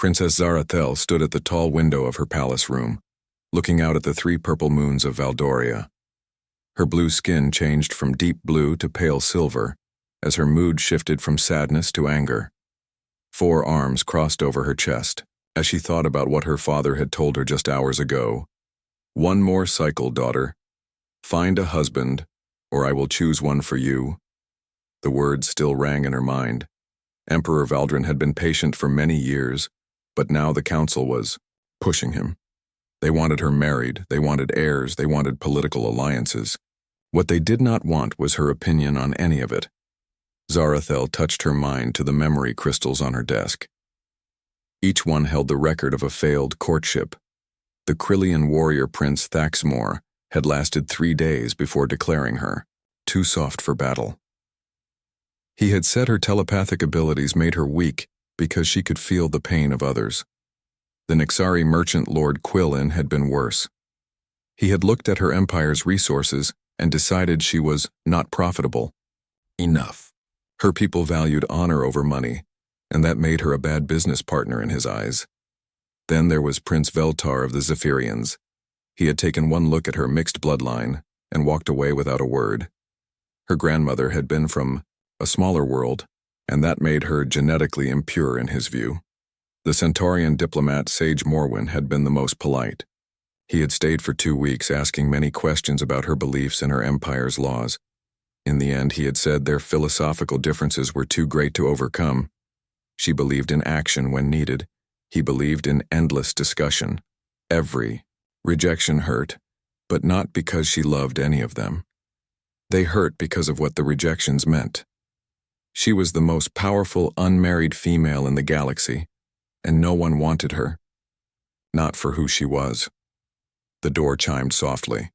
Princess Zarathel stood at the tall window of her palace room, looking out at the 3 purple moons of Valdoria. Her blue skin changed from deep blue to pale silver as her mood shifted from sadness to anger. 4 arms crossed over her chest as she thought about what her father had told her just hours ago. "One more cycle, daughter. Find a husband, or I will choose one for you." The words still rang in her mind. Emperor Valdrin had been patient for many years, but now the council was pushing him. They wanted her married, they wanted heirs, they wanted political alliances. What they did not want was her opinion on any of it. Zarathel touched her mind to the memory crystals on her desk. Each one held the record of a failed courtship. The Krillian warrior prince Thaxmore had lasted 3 days before declaring her too soft for battle. He had said her telepathic abilities made her weak because she could feel the pain of others. The Nixari merchant Lord Quillin had been worse. He had looked at her empire's resources and decided she was not profitable. Enough. Her people valued honor over money, and that made her a bad business partner in his eyes. Then there was Prince Veltar of the Zephyrians. He had taken one look at her mixed bloodline and walked away without a word. Her grandmother had been from a smaller world, and that made her genetically impure in his view. The Centaurian diplomat Sage Morwyn had been the most polite. He had stayed for 2 weeks asking many questions about her beliefs and her empire's laws. In the end, he had said their philosophical differences were too great to overcome. She believed in action when needed. He believed in endless discussion. Every rejection hurt, but not because she loved any of them. They hurt because of what the rejections meant. She was the most powerful unmarried female in the galaxy, and no one wanted her. Not for who she was. The door chimed softly.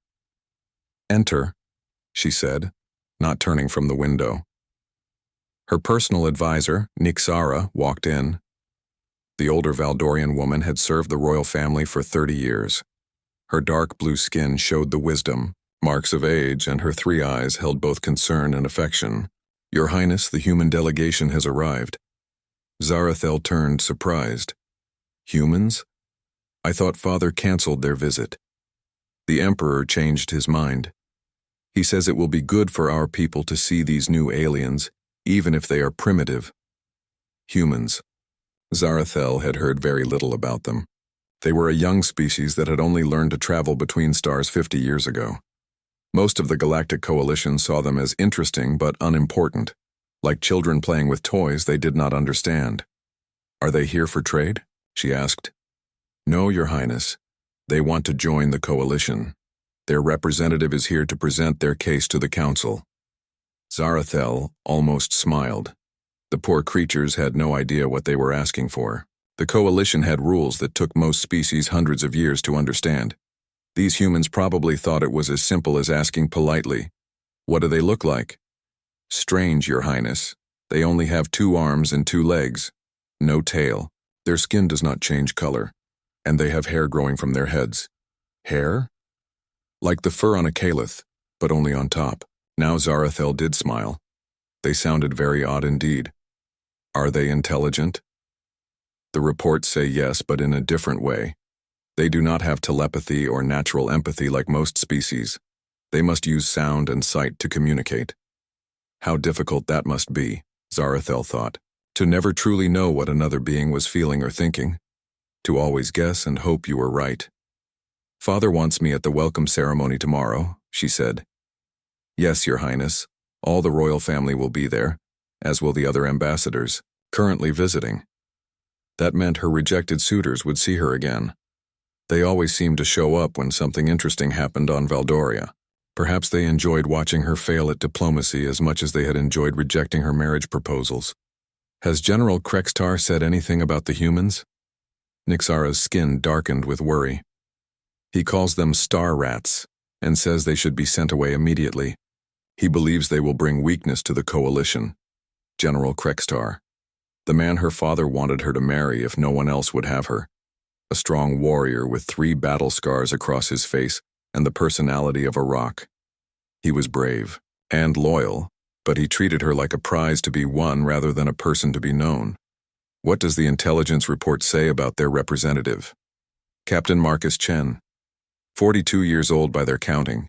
"Enter," she said, not turning from the window. Her personal advisor, Nixara, walked in. The older Valdorian woman had served the royal family for 30 years. Her dark blue skin showed the wisdom, marks of age, and her 3 eyes held both concern and affection. "Your Highness, the human delegation has arrived." Zarathel turned, surprised. "Humans? I thought Father canceled their visit." The Emperor changed his mind. "He says it will be good for our people to see these new aliens, even if they are primitive." Humans. Zarathel had heard very little about them. They were a young species that had only learned to travel between stars 50 years ago. Most of the Galactic Coalition saw them as interesting but unimportant. Like children playing with toys they did not understand. "Are they here for trade?" she asked. "No, Your Highness. They want to join the coalition. Their representative is here to present their case to the council." Zarathel almost smiled. The poor creatures had no idea what they were asking for. The coalition had rules that took most species hundreds of years to understand. These humans probably thought it was as simple as asking politely, "What do they look like?" "Strange, Your Highness. They only have 2 arms and 2 legs. No tail. Their skin does not change color. And they have hair growing from their heads." "Hair?" "Like the fur on a caliph, but only on top." Now Zarathel did smile. They sounded very odd indeed. "Are they intelligent?" "The reports say yes, but in a different way. They do not have telepathy or natural empathy like most species. They must use sound and sight to communicate." How difficult that must be, Zarathel thought, to never truly know what another being was feeling or thinking, to always guess and hope you were right. "Father wants me at the welcome ceremony tomorrow," she said. "Yes, Your Highness. All the royal family will be there, as will the other ambassadors, currently visiting." That meant her rejected suitors would see her again. They always seemed to show up when something interesting happened on Valdoria. Perhaps they enjoyed watching her fail at diplomacy as much as they had enjoyed rejecting her marriage proposals. "Has General Krextar said anything about the humans?" Nixara's skin darkened with worry. "He calls them star rats and says they should be sent away immediately. He believes they will bring weakness to the coalition." General Krextar. The man her father wanted her to marry if no one else would have her. A strong warrior with 3 battle scars across his face and the personality of a rock. He was brave and loyal, but he treated her like a prize to be won rather than a person to be known. What does the intelligence report say about their representative? Captain Marcus Chen, 42 years old by their counting.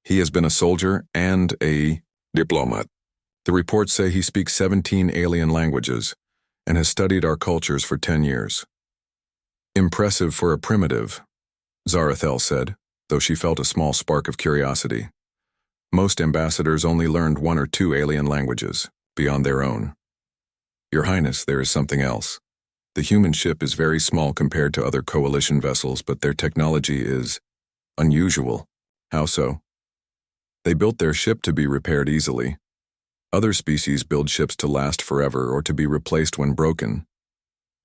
He has been a soldier and a diplomat. The reports say he speaks 17 alien languages and has studied our cultures for 10 years. Impressive for a primitive, Zarathel said, though she felt a small spark of curiosity. Most ambassadors only learned 1 or 2 alien languages, beyond their own. Your Highness, there is something else. The human ship is very small compared to other coalition vessels, but their technology is unusual. How so? They built their ship to be repaired easily. Other species build ships to last forever or to be replaced when broken.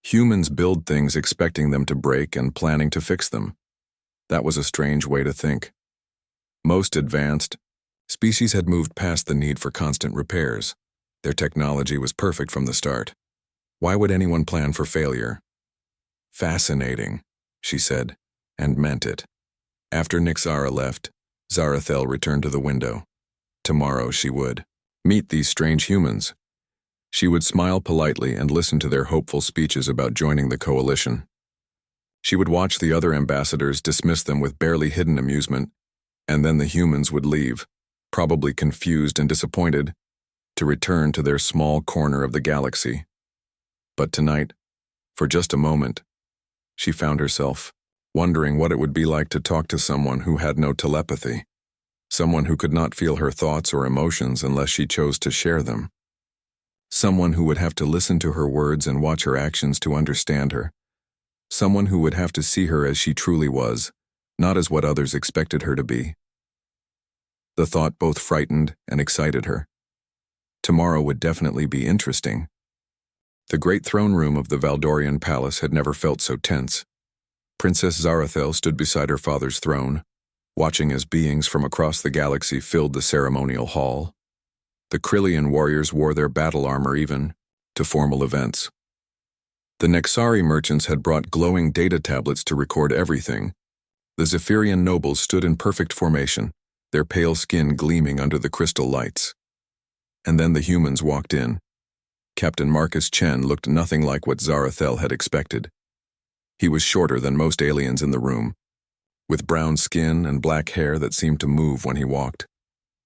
Humans build things expecting them to break and planning to fix them. That was a strange way to think. Most advanced species had moved past the need for constant repairs. Their technology was perfect from the start. Why would anyone plan for failure? Fascinating, she said, and meant it. After Nixara left, Zarathel returned to the window. Tomorrow she would meet these strange humans. She would smile politely and listen to their hopeful speeches about joining the coalition. She would watch the other ambassadors dismiss them with barely hidden amusement, and then the humans would leave, probably confused and disappointed, to return to their small corner of the galaxy. But tonight, for just a moment, she found herself wondering what it would be like to talk to someone who had no telepathy, someone who could not feel her thoughts or emotions unless she chose to share them, someone who would have to listen to her words and watch her actions to understand her, someone who would have to see her as she truly was, not as what others expected her to be. The thought both frightened and excited her. Tomorrow would definitely be interesting. The great throne room of the Valdorian palace had never felt so tense. Princess Zarathel stood beside her father's throne, watching as beings from across the galaxy filled the ceremonial hall. The Krillian warriors wore their battle armor even to formal events. The Nexari merchants had brought glowing data tablets to record everything. The Zephyrian nobles stood in perfect formation, their pale skin gleaming under the crystal lights. And then the humans walked in. Captain Marcus Chen looked nothing like what Zarathel had expected. He was shorter than most aliens in the room, with brown skin and black hair that seemed to move when he walked.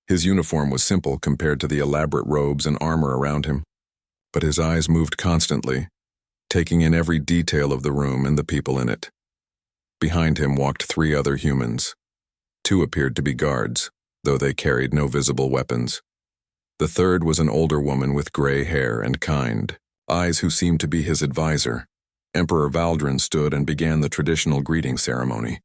His uniform was simple compared to the elaborate robes and armor around him, but his eyes moved constantly, taking in every detail of the room and the people in it. Behind him walked 3 other humans. 2 appeared to be guards, though they carried no visible weapons. The third was an older woman with gray hair and kind eyes who seemed to be his advisor. Emperor Valdrin stood and began the traditional greeting ceremony.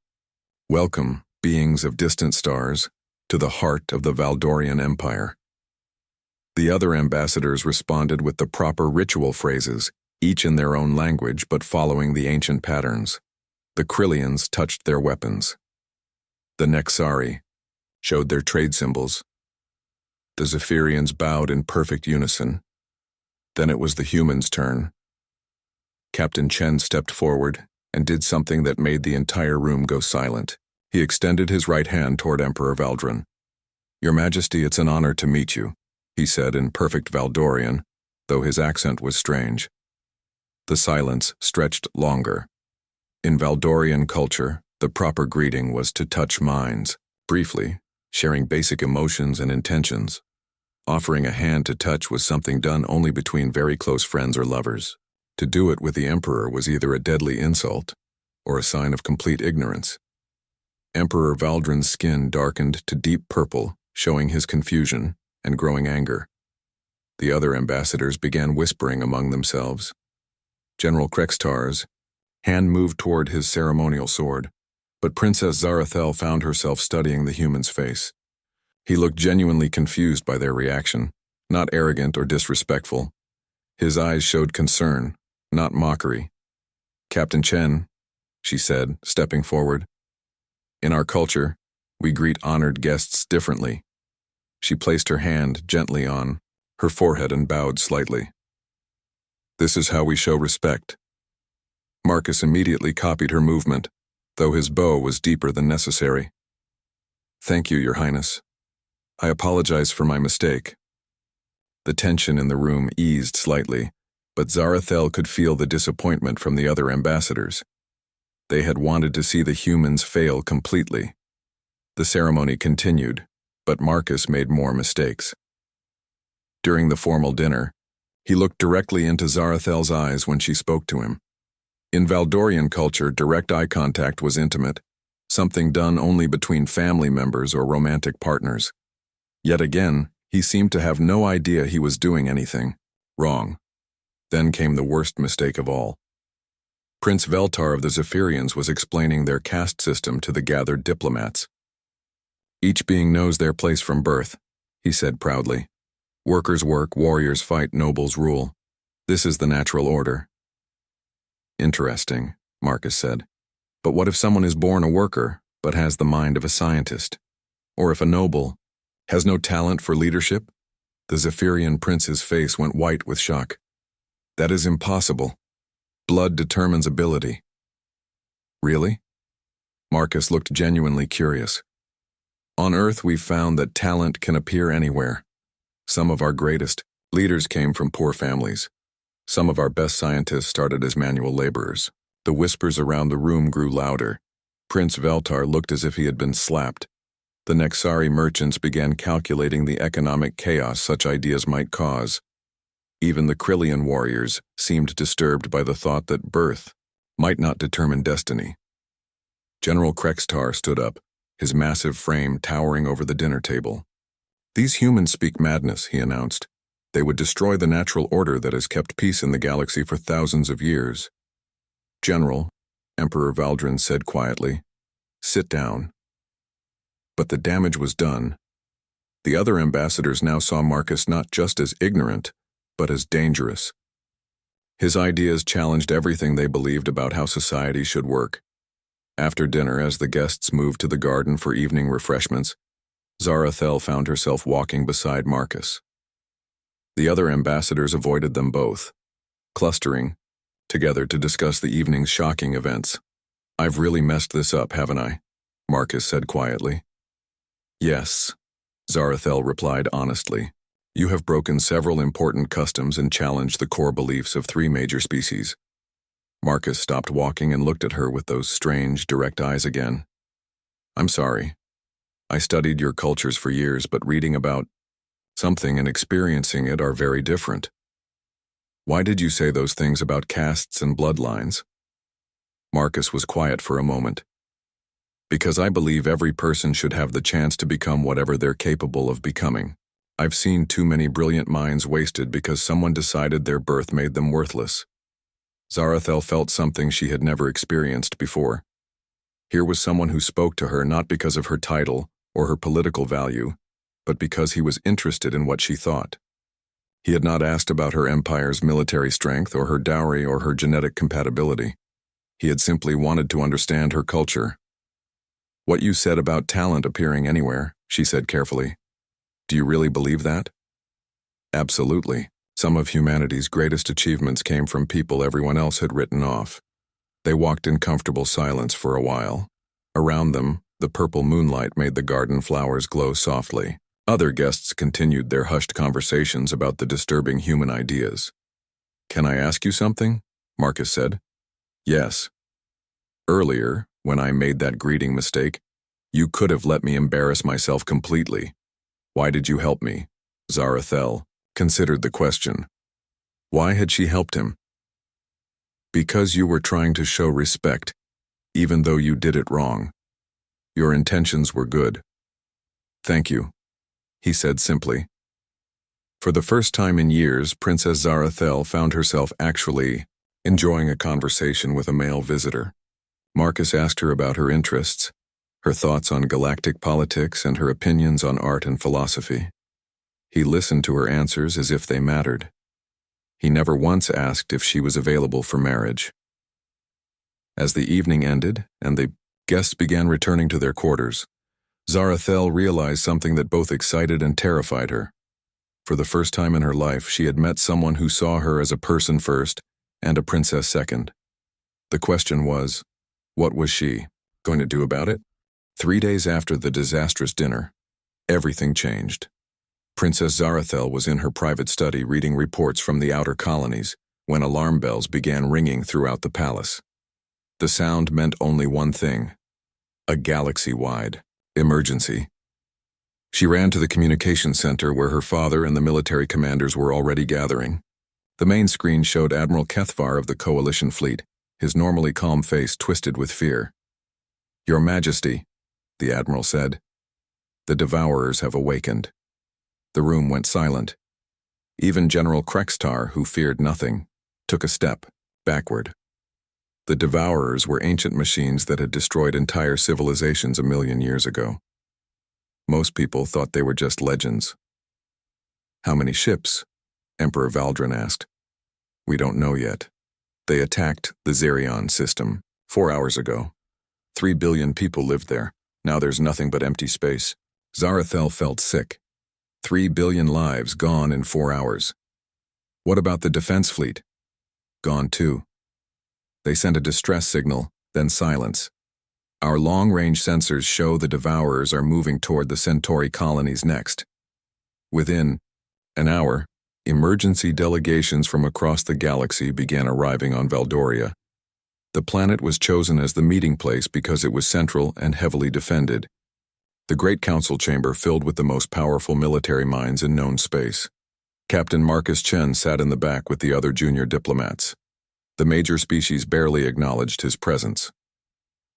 Welcome, beings of distant stars, to the heart of the Valdorian Empire. The other ambassadors responded with the proper ritual phrases, each in their own language but following the ancient patterns. The Krillians touched their weapons. The Nexari showed their trade symbols. The Zephyrians bowed in perfect unison. Then it was the humans' turn. Captain Chen stepped forward and did something that made the entire room go silent. He extended his right hand toward Emperor Valdrin. "Your Majesty, it's an honor to meet you," he said in perfect Valdorian, though his accent was strange. The silence stretched longer. In Valdorian culture, the proper greeting was to touch minds, briefly, sharing basic emotions and intentions. Offering a hand to touch was something done only between very close friends or lovers. To do it with the Emperor was either a deadly insult or a sign of complete ignorance. Emperor Valdrin's skin darkened to deep purple, showing his confusion and growing anger. The other ambassadors began whispering among themselves. General Krextar's hand moved toward his ceremonial sword, but Princess Zarathel found herself studying the human's face. He looked genuinely confused by their reaction, not arrogant or disrespectful. His eyes showed concern, not mockery. "Captain Chen," she said, stepping forward. "In our culture, we greet honored guests differently." She placed her hand gently on her forehead and bowed slightly. "This is how we show respect." Marcus immediately copied her movement, though his bow was deeper than necessary. "Thank you, Your Highness. I apologize for my mistake." The tension in the room eased slightly, but Zarathel could feel the disappointment from the other ambassadors. They had wanted to see the humans fail completely. The ceremony continued, but Marcus made more mistakes. During the formal dinner, he looked directly into Zarathel's eyes when she spoke to him. In Valdorian culture, direct eye contact was intimate, something done only between family members or romantic partners. Yet again, he seemed to have no idea he was doing anything wrong. Then came the worst mistake of all. Prince Veltar of the Zephyrians was explaining their caste system to the gathered diplomats. Each being knows their place from birth, he said proudly. Workers work, warriors fight, nobles rule. This is the natural order. Interesting, Marcus said. But what if someone is born a worker, but has the mind of a scientist? Or if a noble has no talent for leadership? The Zephyrian prince's face went white with shock. That is impossible. Blood determines ability. Really? Marcus looked genuinely curious. On Earth, we've found that talent can appear anywhere. Some of our greatest leaders came from poor families. Some of our best scientists started as manual laborers. The whispers around the room grew louder. Prince Veltar looked as if he had been slapped. The Nexari merchants began calculating the economic chaos such ideas might cause. Even the Krillian warriors seemed disturbed by the thought that birth might not determine destiny. General Krextar stood up, his massive frame towering over the dinner table. These humans speak madness, he announced. They would destroy the natural order that has kept peace in the galaxy for thousands of years. General, Emperor Valdrin said quietly, sit down. But the damage was done. The other ambassadors now saw Marcus not just as ignorant, but as dangerous. His ideas challenged everything they believed about how society should work. After dinner, as the guests moved to the garden for evening refreshments, Zarathel found herself walking beside Marcus. The other ambassadors avoided them both, clustering together to discuss the evening's shocking events. I've really messed this up, haven't I? Marcus said quietly. Yes, Zarathel replied honestly. You have broken several important customs and challenged the core beliefs of 3 major species. Marcus stopped walking and looked at her with those strange, direct eyes again. I'm sorry. I studied your cultures for years, but reading about something and experiencing it are very different. Why did you say those things about castes and bloodlines? Marcus was quiet for a moment. Because I believe every person should have the chance to become whatever they're capable of becoming. I've seen too many brilliant minds wasted because someone decided their birth made them worthless. Zarathel felt something she had never experienced before. Here was someone who spoke to her not because of her title or her political value, but because he was interested in what she thought. He had not asked about her empire's military strength or her dowry or her genetic compatibility. He had simply wanted to understand her culture. What you said about talent appearing anywhere, she said carefully. Do you really believe that? Absolutely. Some of humanity's greatest achievements came from people everyone else had written off. They walked in comfortable silence for a while. Around them, the purple moonlight made the garden flowers glow softly. Other guests continued their hushed conversations about the disturbing human ideas. Can I ask you something? Marcus said. Yes. Earlier, when I made that greeting mistake, you could have let me embarrass myself completely. Why did you help me? Zarathel considered the question. Why had she helped him? Because you were trying to show respect, even though you did it wrong. Your intentions were good. Thank you, he said simply. For the first time in years, Princess Zarathel found herself actually enjoying a conversation with a male visitor. Marcus asked her about her interests, her thoughts on galactic politics, and her opinions on art and philosophy. He listened to her answers as if they mattered. He never once asked if she was available for marriage. As the evening ended and the guests began returning to their quarters, Zarathel realized something that both excited and terrified her. For the first time in her life, she had met someone who saw her as a person first and a princess second. The question was, what was she going to do about it? 3 days after the disastrous dinner, everything changed. Princess Zarathel was in her private study reading reports from the outer colonies when alarm bells began ringing throughout the palace. The sound meant only one thing: a galaxy-wide emergency. She ran to the communication center where her father and the military commanders were already gathering. The main screen showed Admiral Kethvar of the Coalition fleet, his normally calm face twisted with fear. "Your Majesty," the Admiral said, "the Devourers have awakened." The room went silent. Even General Krextar, who feared nothing, took a step backward. The Devourers were ancient machines that had destroyed entire civilizations 1,000,000 years ago. Most people thought they were just legends. "How many ships?" Emperor Valdrin asked. "We don't know yet. They attacked the Zerion system 4 hours ago. 3 billion people lived there. Now there's nothing but empty space." Zarathel felt sick. 3 billion lives gone in 4 hours. "What about the defense fleet?" "Gone too. They sent a distress signal, then silence. Our long-range sensors show the Devourers are moving toward the Centauri colonies next." Within an hour, emergency delegations from across the galaxy began arriving on Valdoria. The planet was chosen as the meeting place because it was central and heavily defended. The Great Council chamber filled with the most powerful military minds in known space. Captain Marcus Chen sat in the back with the other junior diplomats. The major species barely acknowledged his presence.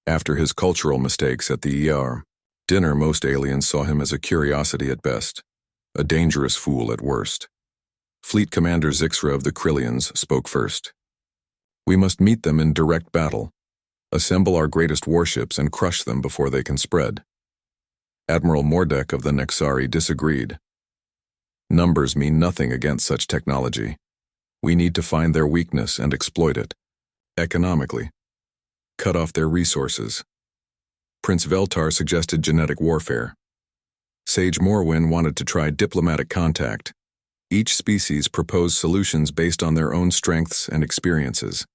After his cultural mistakes at the dinner, most aliens saw him as a curiosity at best, a dangerous fool at worst. Fleet Commander Zixra of the Krillians spoke first. "We must meet them in direct battle, assemble our greatest warships and crush them before they can spread." Admiral Mordek of the Nexari disagreed. "Numbers mean nothing against such technology. We need to find their weakness and exploit it. Economically. Cut off their resources." Prince Veltar suggested genetic warfare. Sage Morwin wanted to try diplomatic contact. Each species proposed solutions based on their own strengths and experiences.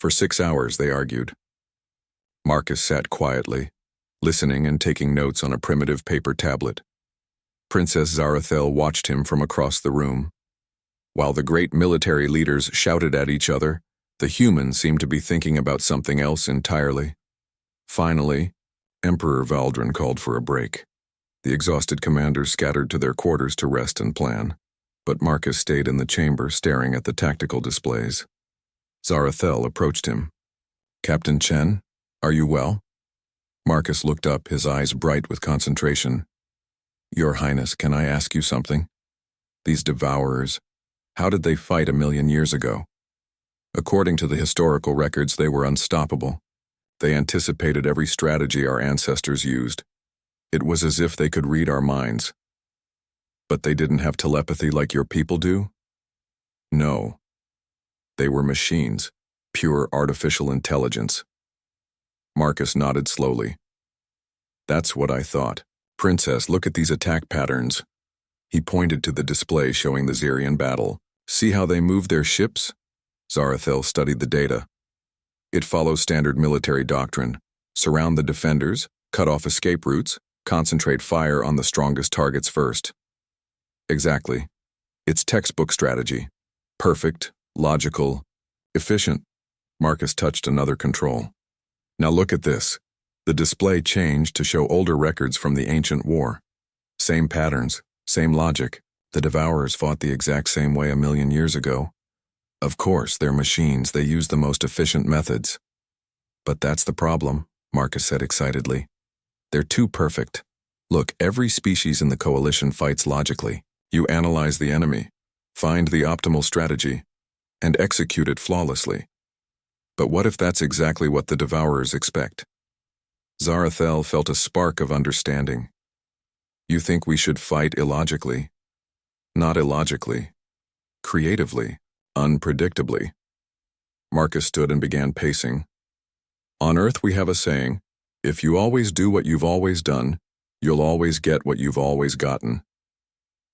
For 6 hours, they argued. Marcus sat quietly, listening and taking notes on a primitive paper tablet. Princess Zarathel watched him from across the room. While the great military leaders shouted at each other, the humans seemed to be thinking about something else entirely. Finally, Emperor Valdrin called for a break. The exhausted commanders scattered to their quarters to rest and plan, but Marcus stayed in the chamber staring at the tactical displays. Zarathel approached him. "Captain Chen, are you well?" Marcus looked up, his eyes bright with concentration. "Your Highness, can I ask you something? These Devourers, how did they fight 1,000,000 years ago? According to the historical records, they were unstoppable. They anticipated every strategy our ancestors used. It was as if they could read our minds. But they didn't have telepathy like your people do?" "No. They were machines, pure artificial intelligence." Marcus nodded slowly. "That's what I thought. Princess, look at these attack patterns." He pointed to the display showing the Zerion battle. "See how they move their ships?" Zarathel studied the data. "It follows standard military doctrine. Surround the defenders, cut off escape routes, concentrate fire on the strongest targets first." "Exactly. It's textbook strategy. Perfect, logical, efficient." Marcus touched another control. "Now look at this." The display changed to show older records from the ancient war. Same patterns, same logic. The Devourers fought the exact same way 1,000,000 years ago. Of course, they're machines, they use the most efficient methods. "But that's the problem," Marcus said excitedly. "They're too perfect. Look, every species in the Coalition fights logically. You analyze the enemy, find the optimal strategy, and execute it flawlessly. But what if that's exactly what the Devourers expect?" Zarathel felt a spark of understanding. "You think we should fight illogically?" "Not illogically. Creatively. Unpredictably." Marcus stood and began pacing. "On Earth we have a saying, if you always do what you've always done, you'll always get what you've always gotten.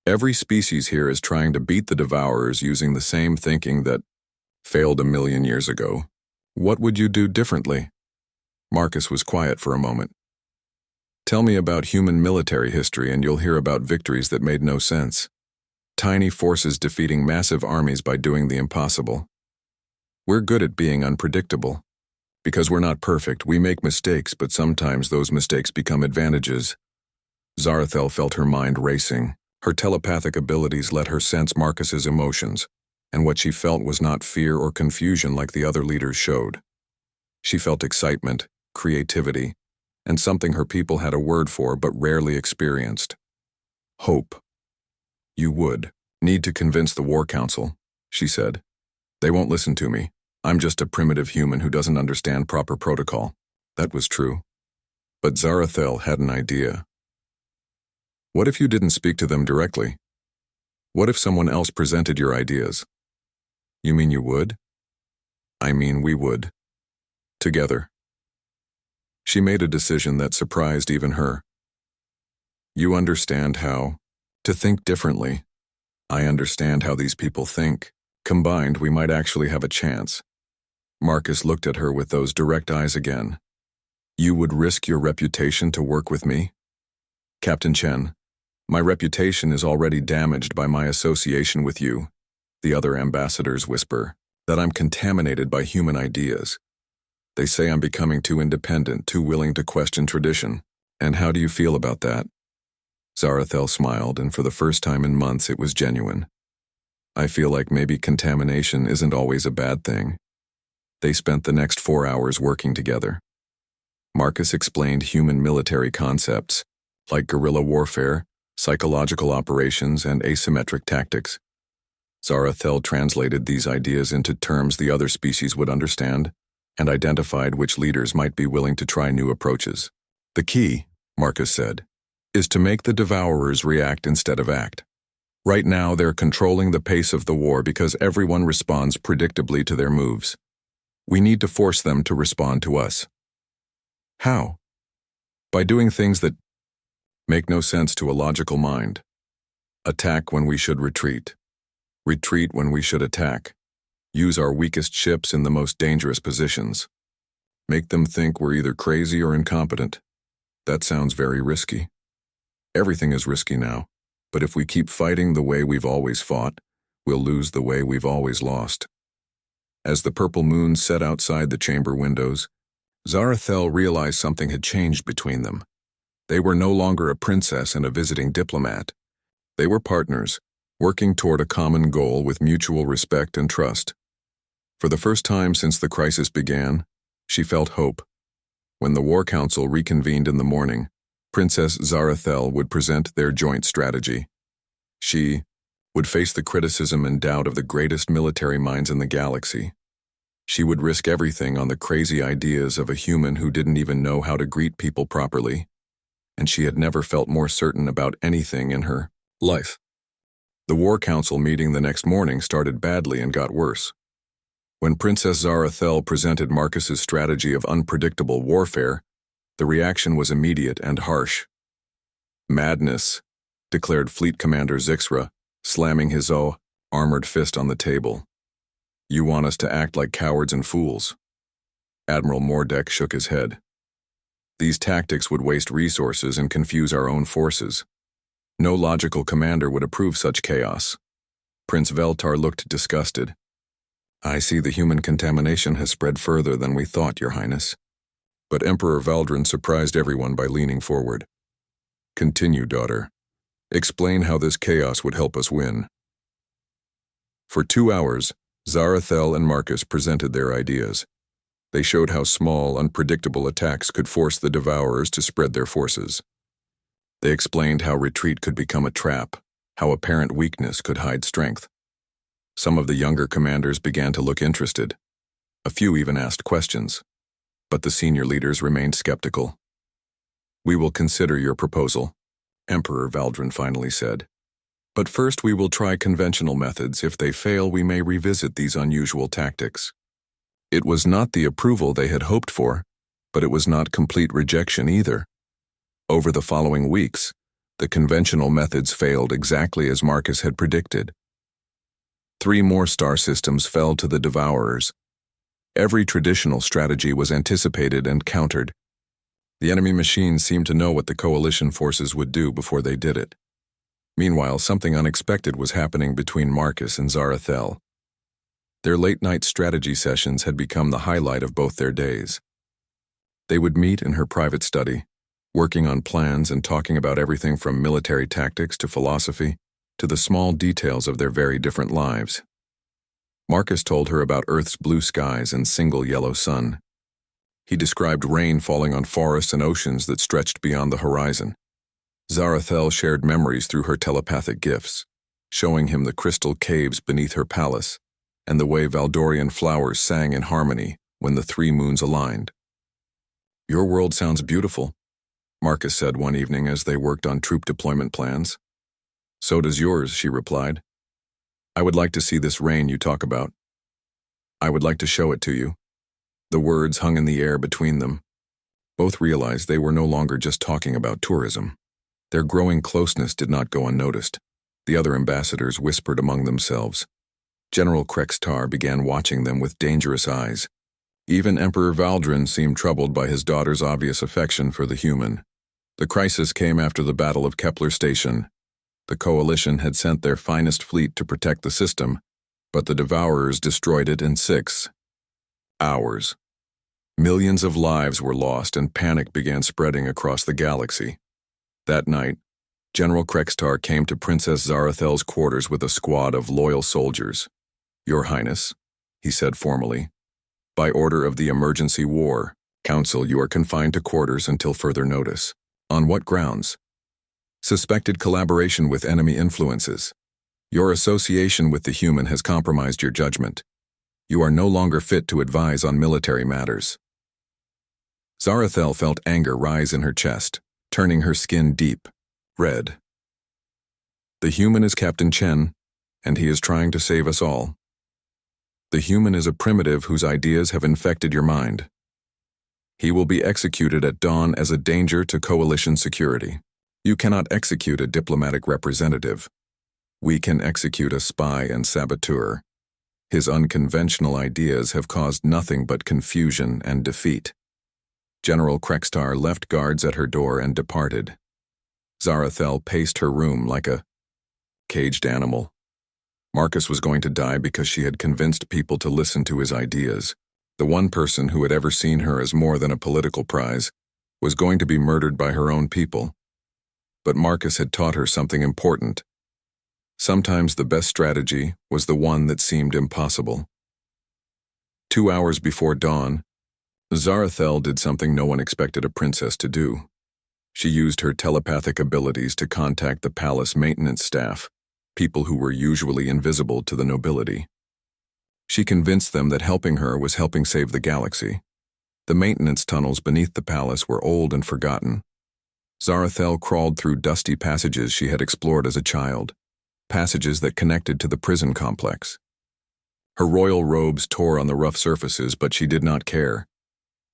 Every species here is trying to beat the Devourers using the same thinking that failed 1,000,000 years ago. What would you do differently?" Marcus was quiet for a moment. "Tell me about human military history and you'll hear about victories that made no sense. Tiny forces defeating massive armies by doing the impossible. We're good at being unpredictable. Because we're not perfect, we make mistakes, but sometimes those mistakes become advantages. Zarathel felt her mind racing. Her telepathic abilities let her sense Marcus's emotions, and what she felt was not fear or confusion like the other leaders showed. She felt excitement, creativity, and something her people had a word for but rarely experienced. Hope. You would need to convince the War Council, she said. They won't listen to me. I'm just a primitive human who doesn't understand proper protocol. That was true. But Zarathel had an idea. What if you didn't speak to them directly? What if someone else presented your ideas? You mean you would? I mean we would. Together. She made a decision that surprised even her. You understand how to think differently. I understand how these people think. Combined, we might actually have a chance. Marcus looked at her with those direct eyes again. You would risk your reputation to work with me? Captain Chen, my reputation is already damaged by my association with you. The other ambassadors whisper that I'm contaminated by human ideas. They say I'm becoming too independent, too willing to question tradition. And how do you feel about that? Zarathel smiled, and for the first time in months it was genuine. I feel like maybe contamination isn't always a bad thing. They spent the next 4 hours working together. Marcus explained human military concepts, like guerrilla warfare, psychological operations, and asymmetric tactics. Zarathel translated these ideas into terms the other species would understand, and identified which leaders might be willing to try new approaches. The key, Marcus said, is to make the Devourers react instead of act. Right now, they're controlling the pace of the war because everyone responds predictably to their moves. We need to force them to respond to us. How? By doing things that make no sense to a logical mind. Attack when we should retreat. Retreat when we should attack. Use our weakest ships in the most dangerous positions. Make them think we're either crazy or incompetent. That sounds very risky. Everything is risky now, but if we keep fighting the way we've always fought, we'll lose the way we've always lost. As the purple moon set outside the chamber windows, Zarathel realized something had changed between them. They were no longer a princess and a visiting diplomat. They were partners, working toward a common goal with mutual respect and trust. For the first time since the crisis began, she felt hope. When the War Council reconvened in the morning, Princess Zarathel would present their joint strategy. She would face the criticism and doubt of the greatest military minds in the galaxy. She would risk everything on the crazy ideas of a human who didn't even know how to greet people properly, and she had never felt more certain about anything in her life. The War Council meeting the next morning started badly and got worse. When Princess Zarathel presented Marcus's strategy of unpredictable warfare, the reaction was immediate and harsh. Madness, declared Fleet Commander Zixra, slamming his armored fist on the table. You want us to act like cowards and fools. Admiral Mordek shook his head. These tactics would waste resources and confuse our own forces. No logical commander would approve such chaos. Prince Veltar looked disgusted. I see the human contamination has spread further than we thought, Your Highness. But Emperor Valdrin surprised everyone by leaning forward. Continue, daughter. Explain how this chaos would help us win. For 2 hours, Zarathel and Marcus presented their ideas. They showed how small, unpredictable attacks could force the Devourers to spread their forces. They explained how retreat could become a trap, how apparent weakness could hide strength. Some of the younger commanders began to look interested. A few even asked questions, but the senior leaders remained skeptical. We will consider your proposal, Emperor Valdrin finally said. But first we will try conventional methods. If they fail, we may revisit these unusual tactics. It was not the approval they had hoped for, but it was not complete rejection either. Over the following weeks, the conventional methods failed exactly as Marcus had predicted. 3 more star systems fell to the Devourers. Every traditional strategy was anticipated and countered. The enemy machines seemed to know what the coalition forces would do before they did it. Meanwhile, something unexpected was happening between Marcus and Zarathel. Their late-night strategy sessions had become the highlight of both their days. They would meet in her private study, working on plans and talking about everything from military tactics to philosophy to the small details of their very different lives. Marcus told her about Earth's blue skies and single yellow sun. He described rain falling on forests and oceans that stretched beyond the horizon. Zarathel shared memories through her telepathic gifts, showing him the crystal caves beneath her palace and the way Valdorian flowers sang in harmony when the three moons aligned. "Your world sounds beautiful," Marcus said one evening as they worked on troop deployment plans. "So does yours," she replied. "I would like to see this rain you talk about. I would like to show it to you." The words hung in the air between them. Both realized they were no longer just talking about tourism. Their growing closeness did not go unnoticed. The other ambassadors whispered among themselves. General Krextar began watching them with dangerous eyes. Even Emperor Valdrin seemed troubled by his daughter's obvious affection for the human. The crisis came after the Battle of Kepler Station. The Coalition had sent their finest fleet to protect the system, but the Devourers destroyed it in 6 hours. Millions of lives were lost and panic began spreading across the galaxy. That night, General Krextar came to Princess Zarathel's quarters with a squad of loyal soldiers. "Your Highness," he said formally, "by order of the Emergency War Council, you are confined to quarters until further notice." "On what grounds?" "Suspected collaboration with enemy influences. Your association with the human has compromised your judgment. You are no longer fit to advise on military matters." Zarathel felt anger rise in her chest, turning her skin deep red. "The human is Captain Chen, and he is trying to save us all. The human is a primitive whose ideas have infected your mind. He will be executed at dawn as a danger to coalition security. You cannot execute a diplomatic representative. We can execute a spy and saboteur. His unconventional ideas have caused nothing but confusion and defeat." General Krextar left guards at her door and departed. Zarathel paced her room like a caged animal. Marcus was going to die because she had convinced people to listen to his ideas. The one person who had ever seen her as more than a political prize was going to be murdered by her own people. But Marcus had taught her something important. Sometimes the best strategy was the one that seemed impossible. 2 hours before dawn, Zarathel did something no one expected a princess to do. She used her telepathic abilities to contact the palace maintenance staff, people who were usually invisible to the nobility. She convinced them that helping her was helping save the galaxy. The maintenance tunnels beneath the palace were old and forgotten. Zarathel crawled through dusty passages she had explored as a child, passages that connected to the prison complex. Her royal robes tore on the rough surfaces, but she did not care.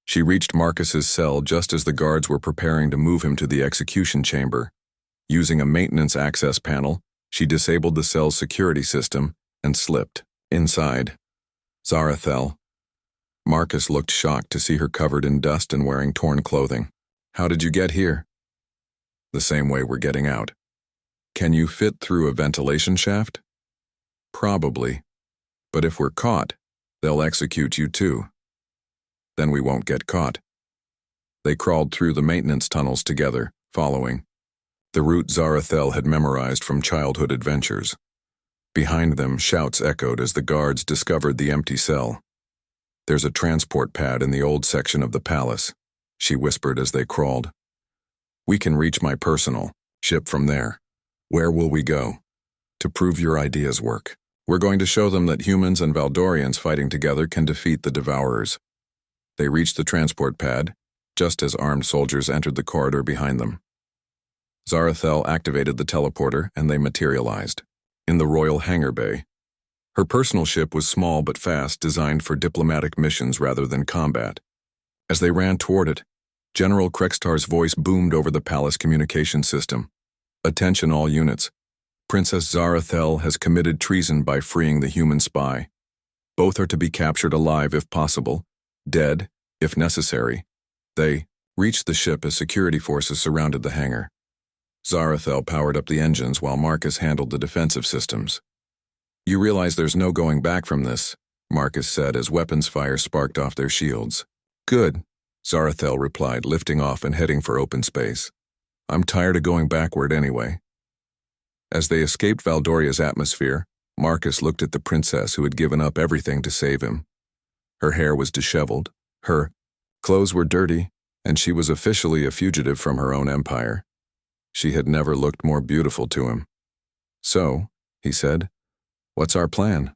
She reached Marcus's cell just as the guards were preparing to move him to the execution chamber. Using a maintenance access panel, she disabled the cell's security system and slipped inside. Zarathel. Marcus looked shocked to see her covered in dust and wearing torn clothing. "How did you get here?" "The same way we're getting out." "Can you fit through a ventilation shaft?" "Probably. But if we're caught, they'll execute you too." "Then we won't get caught." They crawled through the maintenance tunnels together, following the route Zarathel had memorized from childhood adventures. Behind them, shouts echoed as the guards discovered the empty cell. "There's a transport pad in the old section of the palace," she whispered as they crawled. "We can reach my personal ship from there." "Where will we go?" "To prove your ideas work. We're going to show them that humans and Valdorians fighting together can defeat the Devourers." They reached the transport pad, just as armed soldiers entered the corridor behind them. Zarathel activated the teleporter and they materialized in the royal hangar bay. Her personal ship was small but fast, designed for diplomatic missions rather than combat. As they ran toward it, General Krextar's voice boomed over the palace communication system. "Attention all units. Princess Zarathel has committed treason by freeing the human spy. Both are to be captured alive if possible, dead if necessary." They reached the ship as security forces surrounded the hangar. Zarathel powered up the engines while Marcus handled the defensive systems. "You realize there's no going back from this," Marcus said as weapons fire sparked off their shields. Good, Zarathel replied, lifting off and heading for open space. I'm tired of going backward anyway. As they escaped Valdoria's atmosphere, Marcus looked at the princess who had given up everything to save him. Her hair was disheveled, her clothes were dirty, and she was officially a fugitive from her own empire. She had never looked more beautiful to him. So, he said, what's our plan?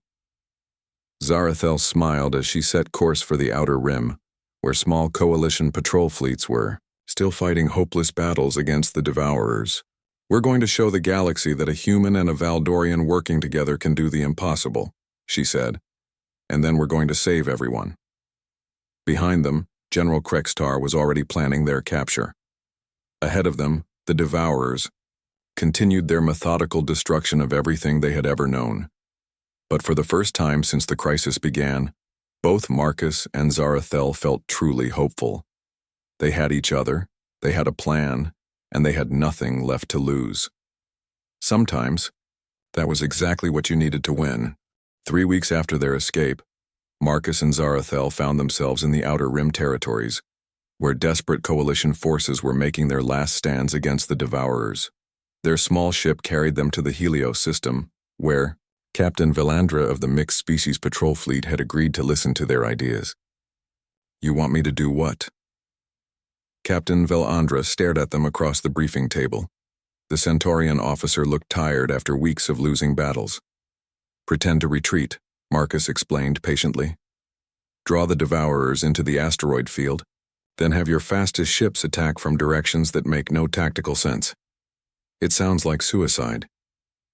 Zarathel smiled as she set course for the Outer Rim, where small coalition patrol fleets were, still fighting hopeless battles against the Devourers. We're going to show the galaxy that a human and a Valdorian working together can do the impossible, she said, and then we're going to save everyone. Behind them, General Krextar was already planning their capture. Ahead of them, the Devourers continued their methodical destruction of everything they had ever known. But for the first time since the crisis began, both Marcus and Zarathel felt truly hopeful. They had each other, they had a plan, and they had nothing left to lose. Sometimes, that was exactly what you needed to win. 3 weeks after their escape, Marcus and Zarathel found themselves in the Outer Rim territories, where desperate coalition forces were making their last stands against the Devourers. Their small ship carried them to the Helios system, where Captain Velandra of the Mixed Species Patrol Fleet had agreed to listen to their ideas. You want me to do what? Captain Velandra stared at them across the briefing table. The Centaurian officer looked tired after weeks of losing battles. Pretend to retreat, Marcus explained patiently. Draw the Devourers into the asteroid field, then have your fastest ships attack from directions that make no tactical sense. It sounds like suicide.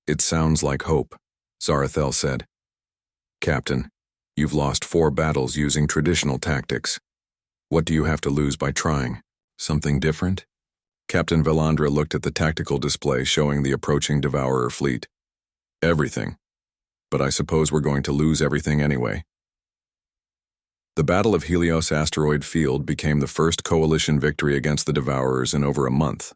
It sounds like hope, Zarathel said. Captain, you've lost 4 battles using traditional tactics. What do you have to lose by trying? Something different? Captain Velandra looked at the tactical display showing the approaching Devourer fleet. Everything. But I suppose we're going to lose everything anyway. The Battle of Helios Asteroid Field became the first coalition victory against the Devourers in over a month.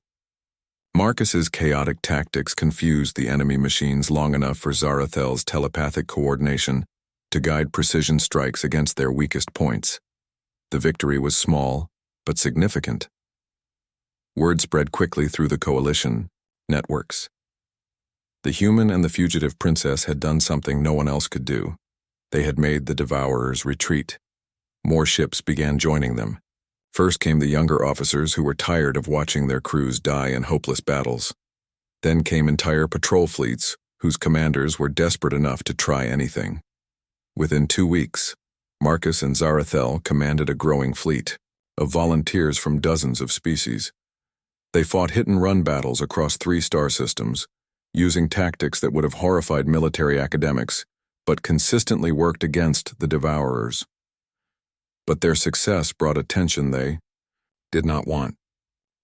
Marcus's chaotic tactics confused the enemy machines long enough for Zarathel's telepathic coordination to guide precision strikes against their weakest points. The victory was small, but significant. Word spread quickly through the coalition networks. The human and the fugitive princess had done something no one else could do. They had made the Devourers retreat. More ships began joining them. First came the younger officers who were tired of watching their crews die in hopeless battles. Then came entire patrol fleets whose commanders were desperate enough to try anything. Within 2 weeks, Marcus and Zarathel commanded a growing fleet of volunteers from dozens of species. They fought hit-and-run battles across 3 star systems, using tactics that would have horrified military academics, but consistently worked against the Devourers. But their success brought attention they did not want.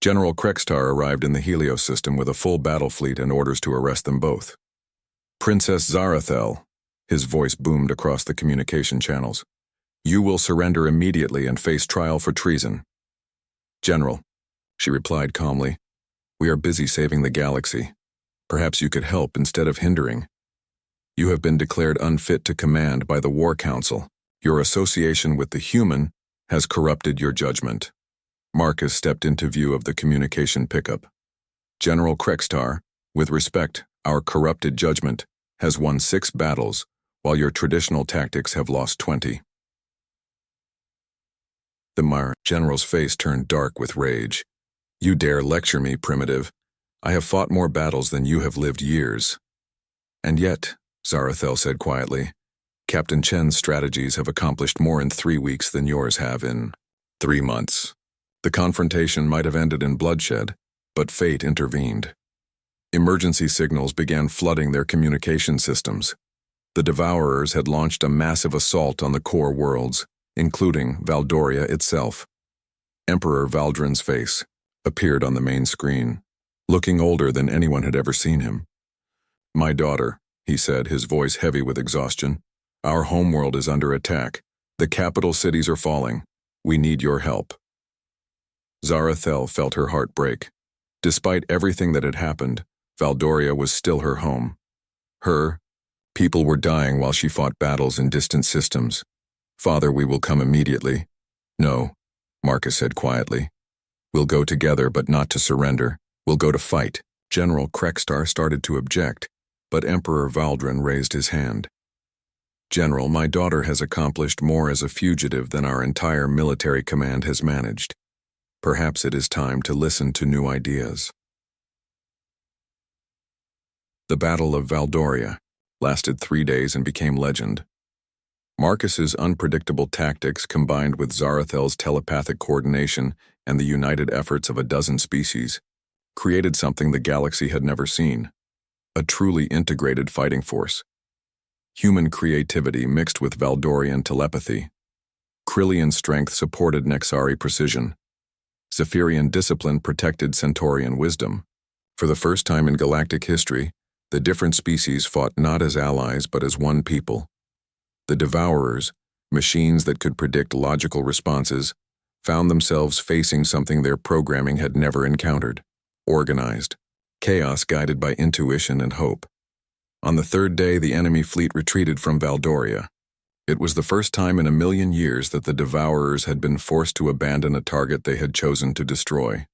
General Krextar arrived in the Helios system with a full battle fleet and orders to arrest them both. Princess Zarathel, his voice boomed across the communication channels. You will surrender immediately and face trial for treason. General, she replied calmly, we are busy saving the galaxy. Perhaps you could help instead of hindering. You have been declared unfit to command by the War Council. Your association with the human has corrupted your judgment. Marcus stepped into view of the communication pickup. General Krextar, with respect, our corrupted judgment has won 6 battles, while your traditional tactics have lost 20. The general's face turned dark with rage. You dare lecture me, primitive. I have fought more battles than you have lived years. And yet, Zarathel said quietly, Captain Chen's strategies have accomplished more in 3 weeks than yours have in 3 months. The confrontation might have ended in bloodshed, but fate intervened. Emergency signals began flooding their communication systems. The Devourers had launched a massive assault on the core worlds, including Valdoria itself. Emperor Valdrin's face appeared on the main screen, looking older than anyone had ever seen him. My daughter, he said, his voice heavy with exhaustion. Our homeworld is under attack. The capital cities are falling. We need your help. Zarathel felt her heart break. Despite everything that had happened, Valdoria was still her home. Her, People were dying while she fought battles in distant systems. "Father, we will come immediately." "No," Marcus said quietly. "We'll go together, but not to surrender. We'll go to fight." General Krekstar started to object, but Emperor Valdrin raised his hand. "General, my daughter has accomplished more as a fugitive than our entire military command has managed. Perhaps it is time to listen to new ideas." The Battle of Valdoria lasted 3 days and became legend. Marcus's unpredictable tactics, combined with Zarathel's telepathic coordination and the united efforts of a dozen species, created something the galaxy had never seen: a truly integrated fighting force. Human creativity mixed with Valdorian telepathy. Krillian strength supported Nexari precision. Zephyrian discipline protected Centaurian wisdom. For the first time in galactic history, the different species fought not as allies but as one people. The Devourers, machines that could predict logical responses, found themselves facing something their programming had never encountered: organized chaos guided by intuition and hope. On the third day, the enemy fleet retreated from Valdoria. It was the first time in a million years that the Devourers had been forced to abandon a target they had chosen to destroy.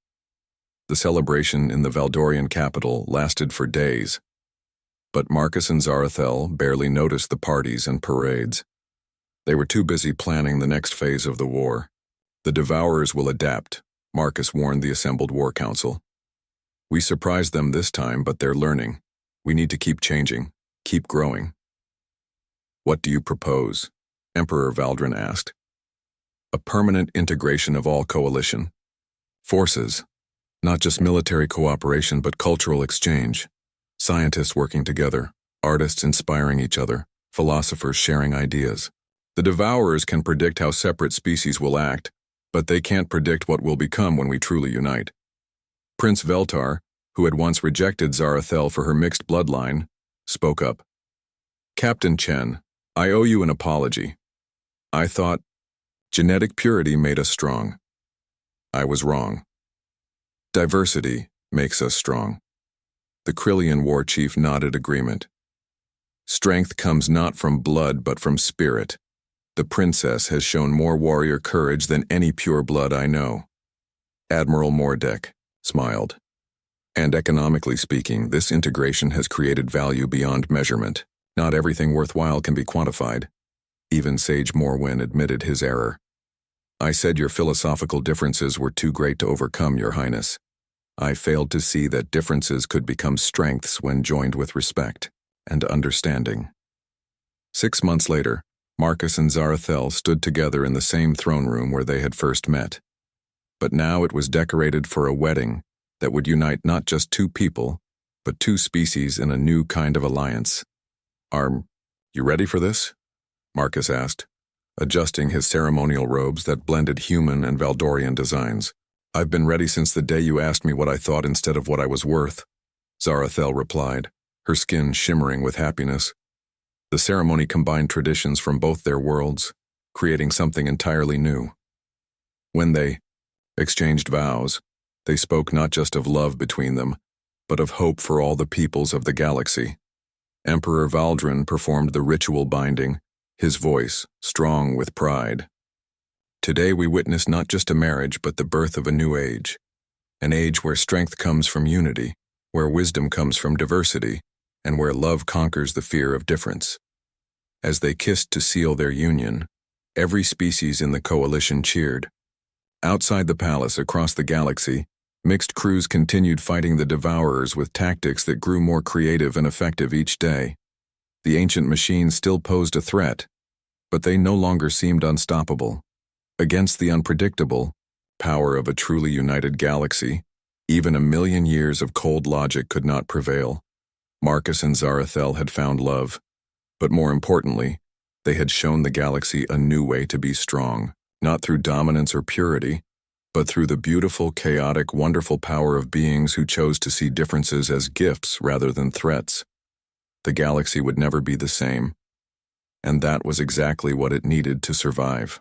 The celebration in the Valdorian capital lasted for days. But Marcus and Zarathel barely noticed the parties and parades. They were too busy planning the next phase of the war. "The Devourers will adapt," Marcus warned the assembled war council. "We surprised them this time, but they're learning. We need to keep changing, keep growing." "What do you propose?" Emperor Valdrin asked. "A permanent integration of all coalition forces, not just military cooperation but cultural exchange. Scientists working together, artists inspiring each other, philosophers sharing ideas. The Devourers can predict how separate species will act, but they can't predict what we'll become when we truly unite." Prince Veltar, who had once rejected Zarathel for her mixed bloodline, spoke up. "Captain Chen, I owe you an apology. I thought genetic purity made us strong. I was wrong. Diversity makes us strong." The Krillian war chief nodded agreement. "Strength comes not from blood but from spirit. The princess has shown more warrior courage than any pure blood I know." Admiral Mordek smiled. "And economically speaking, this integration has created value beyond measurement. Not everything worthwhile can be quantified." Even Sage Morwen admitted his error. "I said your philosophical differences were too great to overcome, Your Highness. I failed to see that differences could become strengths when joined with respect and understanding." 6 months later, Marcus and Zarathel stood together in the same throne room where they had first met. But now it was decorated for a wedding that would unite not just two people, but two species in a new kind of alliance. "Are you ready for this?" Marcus asked, adjusting his ceremonial robes that blended human and Valdorian designs. "I've been ready since the day you asked me what I thought instead of what I was worth," Zarathel replied, her skin shimmering with happiness. The ceremony combined traditions from both their worlds, creating something entirely new. When they exchanged vows, they spoke not just of love between them, but of hope for all the peoples of the galaxy. Emperor Valdrin performed the ritual binding, his voice strong with pride. "Today we witness not just a marriage but the birth of a new age. An age where strength comes from unity, where wisdom comes from diversity, and where love conquers the fear of difference." As they kissed to seal their union, every species in the coalition cheered. Outside the palace across the galaxy, mixed crews continued fighting the Devourers with tactics that grew more creative and effective each day. The ancient machines still posed a threat, but they no longer seemed unstoppable. Against the unpredictable power of a truly united galaxy, even a million years of cold logic could not prevail. Marcus and Zarathel had found love, but more importantly, they had shown the galaxy a new way to be strong, not through dominance or purity, but through the beautiful, chaotic, wonderful power of beings who chose to see differences as gifts rather than threats. The galaxy would never be the same, and that was exactly what it needed to survive.